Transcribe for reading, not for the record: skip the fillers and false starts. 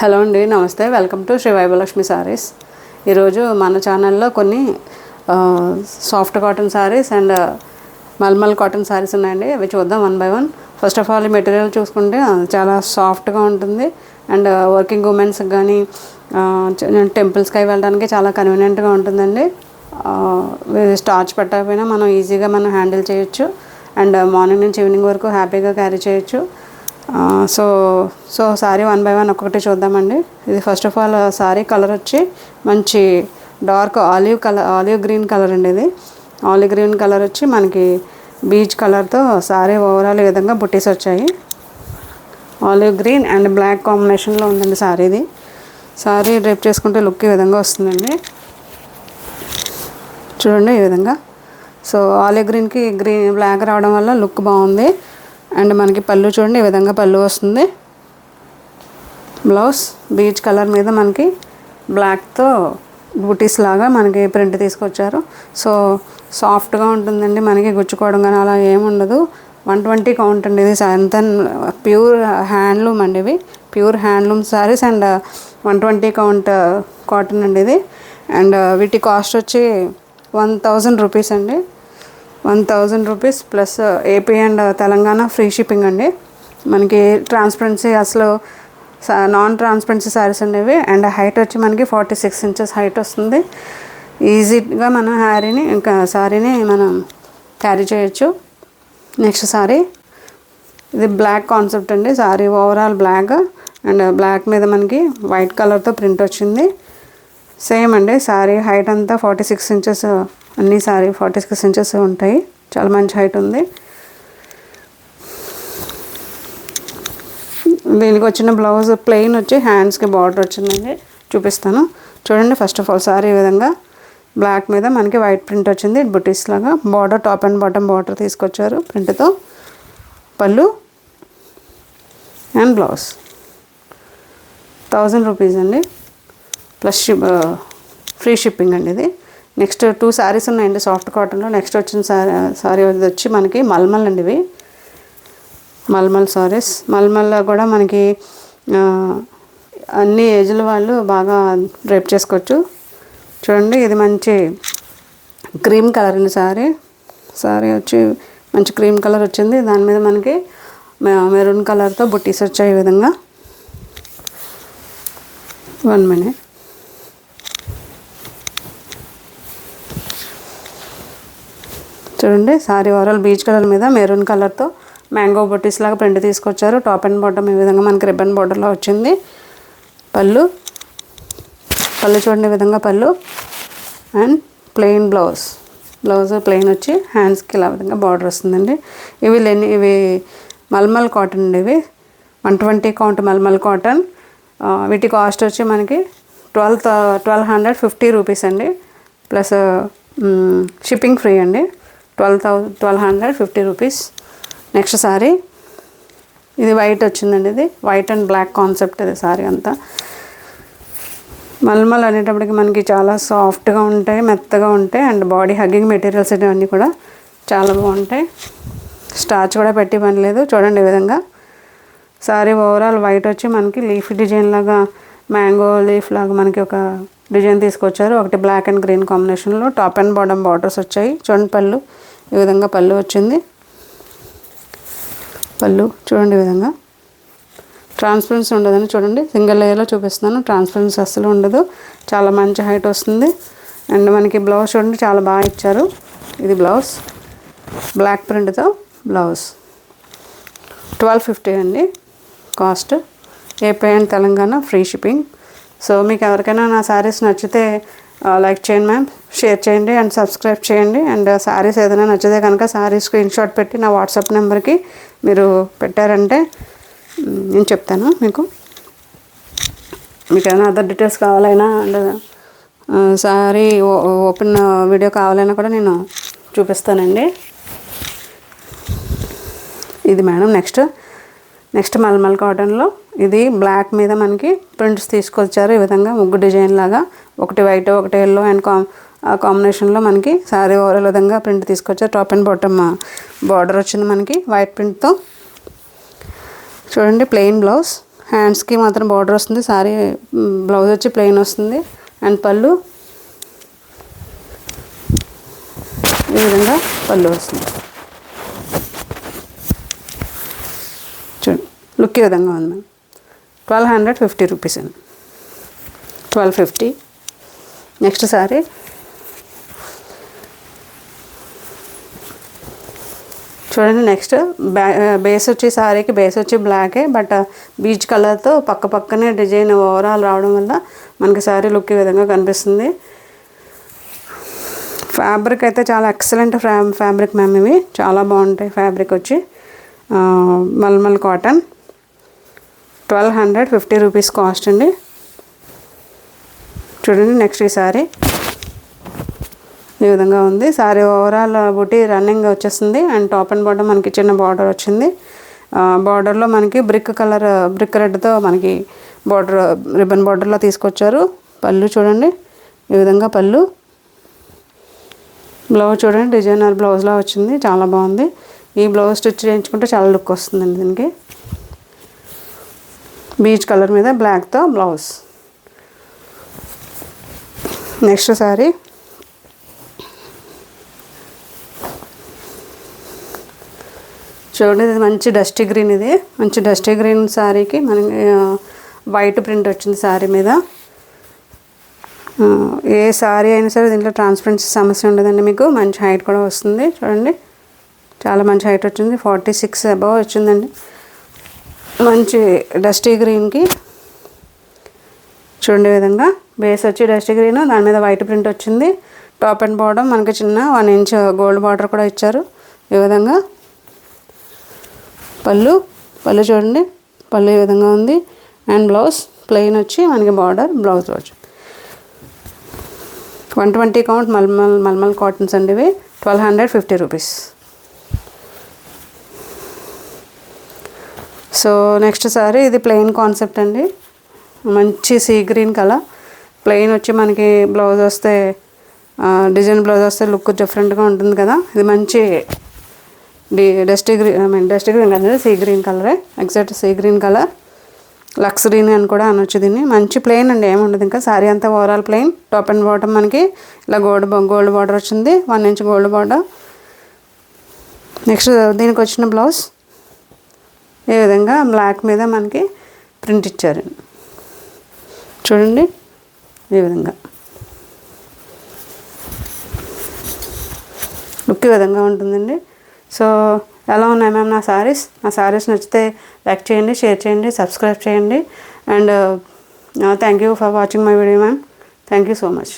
Hello అండి, నమస్తే. Welcome to Shri Vaibhavalakshmi Sarees. ఈరోజు మన ఛానల్లో కొన్ని soft cotton saris and mulmul cotton saris ఉన్నాయండి. అవి చూద్దాం one by one. First of all ఈ మెటీరియల్ చూసుకుంటే చాలా సాఫ్ట్గా ఉంటుంది అండ్ వర్కింగ్ ఉమెన్స్కి కానీ టెంపుల్స్కి వెళ్ళడానికి చాలా కన్వీనియంట్గా ఉంటుందండి. స్టార్చ్ పెట్టకపోయినా మనం ఈజీగా హ్యాండిల్ చేయొచ్చు అండ్ మార్నింగ్ నుంచి ఈవినింగ్ వరకు హ్యాపీగా క్యారీ చేయొచ్చు. So sorry one by one ఒక్కొక్కటి చూద్దామండి. ఇది first of all sorry colour వచ్చి మంచి డార్క్ ఆలివ్ గ్రీన్ కలర్ అండి. ఇది ఆలివ్ గ్రీన్ కలర్ వచ్చి మనకి బీచ్ కలర్తో సారీ ఓవరాల్ ఈ విధంగా బుట్టీస్ వచ్చాయి. ఆలివ్ గ్రీన్ అండ్ బ్లాక్ కాంబినేషన్లో ఉందండి సారీది. సారీ డ్రైప్ చేసుకుంటే లుక్ ఈ విధంగా వస్తుందండి. చూడండి ఈ విధంగా. సో ఆలివ్ గ్రీన్కి బ్లాక్ రావడం వల్ల లుక్ బాగుంది. అండ్ మనకి పళ్ళు చూడండి ఈ విధంగా పళ్ళు వస్తుంది. బ్లౌజ్ బీచ్ కలర్ మీద మనకి బ్లాక్తో బూటీస్ లాగా మనకి ప్రింట్ తీసుకొచ్చారు. సో సాఫ్ట్గా ఉంటుందండి, మనకి గుచ్చుకోవడం కానీ అలా ఏముండదు. 120 కౌంట్ అండి. ఇది సాయంత్రం ప్యూర్ హ్యాండ్లూమ్ అండి. ఇవి pure handloom saris and 120 count cotton అండి ఇది. అండ్ వీటి కాస్ట్ వచ్చి 1000 రూపీస్ అండి. 1000 rupees plus AP and Telangana free shipping అండి. మనకి ట్రాన్స్పరెన్సీ అసలు నాన్ ట్రాన్స్పరెన్సీ శారీస్ అనేవి. అండ్ హైట్ వచ్చి మనకి 46 ఇంచెస్ హైట్ వస్తుంది. ఈజీగా మనం సారీని మనం క్యారీ చేయొచ్చు. నెక్స్ట్ సారీ ఇది బ్లాక్ కాన్సెప్ట్ అండి. Sari overall black and black మీద మనకి వైట్ కలర్తో ప్రింట్ వచ్చింది. సేమ్ అండి. సారీ హైట్ అంతా 46 ఇంచెస్, అన్ని సారీ 46 ఇంచెస్ ఉంటాయి. చాలా మంచి హైట్ ఉంది. దీనికి వచ్చిన బ్లౌజ్ ప్లెయిన్ వచ్చి హ్యాండ్స్కి బార్డర్ వచ్చిందండి. చూపిస్తాను చూడండి. ఫస్ట్ ఆఫ్ ఆల్ సారీ ఈ విధంగా బ్లాక్ మీద మనకి వైట్ ప్రింట్ వచ్చింది. బుటీస్ లాగా border top and bottom border తీసుకొచ్చారు ప్రింట్తో. పళ్ళు అండ్ బ్లౌజ్ 1000 రూపీస్ అండి ప్లస్ ఫ్రీ షిప్పింగ్ అండి ఇది. నెక్స్ట్ 2 శారీస్ ఉన్నాయండి సాఫ్ట్ కాటన్లో. నెక్స్ట్ వచ్చిన సారీ వచ్చి మనకి మల్మల్ అండి. ఇవి మల్మల్ సారీస్. మల్మల్లో కూడా మనకి అన్ని ఏజ్ల వాళ్ళు బాగా డ్రైప్ చేసుకోవచ్చు. చూడండి ఇది మంచి క్రీమ్ కలర్ అండి. సారీ వచ్చి మంచి క్రీమ్ కలర్ వచ్చింది. దాని మీద మనకి మెరూన్ కలర్తో బుట్టీస్ వచ్చాయి ఈ విధంగా. 1 minute. చూడండి సారీ ఓవరాల్ బీచ్ కలర్ మీద మెరూన్ కలర్తో మ్యాంగో బొట్టీస్ లాగా ప్రింట్ తీసుకొచ్చారు. టాప్ అండ్ బాటమ్ ఈ విధంగా మనకి రిబ్బన్ బార్డర్లో వచ్చింది. పళ్ళు చూడండి ఈ విధంగా పళ్ళు అండ్ ప్లెయిన్ బ్లౌజ్ ప్లెయిన్ వచ్చి హ్యాండ్స్కి ఇలా విధంగా బార్డర్ వస్తుందండి. ఇవి మల్మల్ కాటన్ అండి. ఇవి 120 కౌంట్ మల్మల్ కాటన్. వీటి కాస్ట్ వచ్చి మనకి 1250 రూపీస్ అండి ప్లస్ షిప్పింగ్ ఫ్రీ అండి. 1250 రూపీస్. నెక్స్ట్ సారీ ఇది వైట్ వచ్చిందండి. ఇది వైట్ అండ్ బ్లాక్ కాన్సెప్ట్. ఇది సారీ అంతా మల్మల్ అనేటప్పటికి మనకి చాలా సాఫ్ట్గా ఉంటాయి, మెత్తగా ఉంటాయి అండ్ బాడీ హగ్గింగ్ మెటీరియల్స్ అన్నీ కూడా చాలా బాగుంటాయి. స్టార్చ్ కూడా పెట్టి పని లేదు. చూడండి ఈ విధంగా సారీ ఓవరాల్ వైట్ వచ్చి మనకి లీఫ్ డిజైన్ లాగా మ్యాంగో లీఫ్ లాగా మనకి ఒక డిజైన్ తీసుకొచ్చారు. ఒకటి బ్లాక్ అండ్ గ్రీన్ కాంబినేషన్లో టాప్ అండ్ బాటమ్ బార్డర్స్ వచ్చాయి. చూడండి పళ్ళు ఈ విధంగా పళ్ళు వచ్చింది. పళ్ళు చూడండి ఈ విధంగా. ట్రాన్స్పరెన్సీ ఉండదని చూడండి. సింగిల్ లేయర్లో చూపిస్తున్నాను. ట్రాన్స్పరెన్సీ అస్సలు ఉండదు. చాలా మంచి హైట్ వస్తుంది. అండ్ మనకి బ్లౌజ్ చూడండి చాలా బాగా ఇచ్చారు. ఇది బ్లౌజ్ బ్లాక్ ప్రింట్తో బ్లౌజ్ 1250 అండి cost. AP and Telangana free shipping. So మీకు ఎవరికైనా నా శారీస్ నచ్చితే లైక్ చేయండి మ్యామ్, షేర్ చేయండి అండ్ సబ్స్క్రైబ్ చేయండి. అండ్ శారీస్ ఏదైనా నచ్చితే కనుక శారీ స్క్రీన్ షాట్ పెట్టి నా వాట్సాప్ నెంబర్కి మీరు పెట్టారంటే నేను చెప్తాను. మీకు ఏమైనా అదర్ డీటెయిల్స్ కావాలైనా అండ్ శారీ ఓపెన్ వీడియో కావాలైనా కూడా నేను చూపిస్తానండి. ఇది మేడం నెక్స్ట్ మల్మల్ కాటన్లో ఇది బ్లాక్ మీద మనకి ప్రింట్స్ తీసుకొచ్చారు. ఈ విధంగా ముగ్గు డిజైన్ లాగా ఒకటి వైట్ ఒకటి ఎల్లో అండ్ కాంబినేషన్లో మనకి సారీ ఓవరాల్ విధంగా ప్రింట్ తీసుకొచ్చారు. టాప్ అండ్ బాటమ్ బార్డర్ వచ్చింది మనకి వైట్ ప్రింట్తో. చూడండి ప్లెయిన్ బ్లౌజ్ హ్యాండ్స్కి మాత్రం బార్డర్ వస్తుంది. సారీ బ్లౌజ్ వచ్చి ప్లెయిన్ వస్తుంది. అండ్ పళ్ళు ఈ విధంగా పళ్ళు వస్తుంది. చూడండి లుక్ ఈ విధంగా ఉంది మ్యామ్. 1250 రూపీస్ అండి. 1250. నెక్స్ట్ సారీ చూడండి. నెక్స్ట్ బేస్ వచ్చి సారీకి బేస్ వచ్చి బ్లాకే, బట్ బీచ్ కలర్తో పక్క పక్కనే డిజైన్ ఓవరాల్ రావడం వల్ల మనకి సారీ లుక్ ఈ విధంగా కనిపిస్తుంది. ఫ్యాబ్రిక్ అయితే చాలా ఎక్సలెంట్ ఫ్యాబ్రిక్ మ్యామ్. ఇవి చాలా బాగుంటాయి. ఫ్యాబ్రిక్ వచ్చి మల్మల్ కాటన్. 1250 రూపీస్ కాస్ట్ అండి. చూడండి నెక్స్ట్ ఈ సారీ ఈ విధంగా ఉంది. సారీ ఓవరాల్ బుటీ రన్నింగ్ వచ్చేస్తుంది. అండ్ టాప్ అండ్ బాటమ్ మనకి చిన్న బార్డర్ వచ్చింది. బార్డర్లో మనకి బ్రిక్ రెడ్తో మనకి బార్డర్ రిబ్బన్ బార్డర్లో తీసుకొచ్చారు. పళ్ళు చూడండి ఈ విధంగా పళ్ళు. బ్లౌజ్ చూడండి డిజైనర్ బ్లౌజ్లా వచ్చింది. చాలా బాగుంది. ఈ బ్లౌజ్ స్టిచ్ చేయించుకుంటే చాలా లుక్ వస్తుందండి దీనికి. బీచ్ కలర్ మీద బ్లాక్తో బ్లౌజ్. నెక్స్ట్ సారీ చూడండి. ఇది మంచి డస్టీ గ్రీన్. ఇది మంచి డస్టీ గ్రీన్ సారీకి మనకి వైట్ ప్రింట్ వచ్చింది సారీ మీద. ఏ సారీ అయినా సరే దీంట్లో ట్రాన్స్పరెన్సీ సమస్య ఉండదండి. మీకు మంచి హైట్ కూడా వస్తుంది. చూడండి చాలా మంచి హైట్ వచ్చింది. 46 అబవ్ వచ్చిందండి. మంచి డస్టీ గ్రీన్కి చూడండి విధంగా బేస్ వచ్చి డస్టీ గ్రీన్, దాని మీద వైట్ ప్రింట్ వచ్చింది. టాప్ అండ్ బాటమ్ మనకి చిన్న 1 ఇంచ్ గోల్డ్ బార్డర్ కూడా ఇచ్చారు. ఈ విధంగా పళ్ళు చూడండి పళ్ళు ఈ విధంగా ఉంది. అండ్ బ్లౌజ్ ప్లెయిన్ వచ్చి మనకి బార్డర్ బ్లౌజ్ వచ్చి 120 కౌంట్ మల్మల్ కాటన్స్ అండి. ఇవి 1250 రూపీస్. సో నెక్స్ట్ సారీ ఇది ప్లెయిన్ కాన్సెప్ట్ అండి. మంచి సీ గ్రీన్ కలర్. ప్లెయిన్ వచ్చి మనకి బ్లౌజ్ వస్తే డిజైన్ బ్లౌజ్ వస్తే లుక్ డిఫరెంట్గా ఉంటుంది కదా. ఇది మంచి డస్టీ గ్రీన్ కదా, సీ గ్రీన్ కలరే. Exact sea green colour. Lux green అని కూడా అనొచ్చు దీన్ని. మంచి ప్లెయిన్ అండి, ఏముండదు ఇంకా. సారీ అంతా overall plain. Top and bottom మనకి ఇలా గోల్డ్ బార్డర్ వచ్చింది. 1 ఇంచ్ గోల్డ్ బార్డర్. నెక్స్ట్ దీనికి వచ్చిన బ్లౌజ్ ఈ విధంగా బ్లాక్ మీద మనకి ప్రింట్ ఇచ్చారు. చూడండి ఈ విధంగా లుక్ ఈ విధంగా ఉంటుందండి. సో ఎలా ఉన్నాయి మ్యామ్ నా సారీస్ నచ్చితే లైక్ చేయండి, షేర్ చేయండి, సబ్స్క్రైబ్ చేయండి. And thank you for watching my video ma'am. Thank you so much.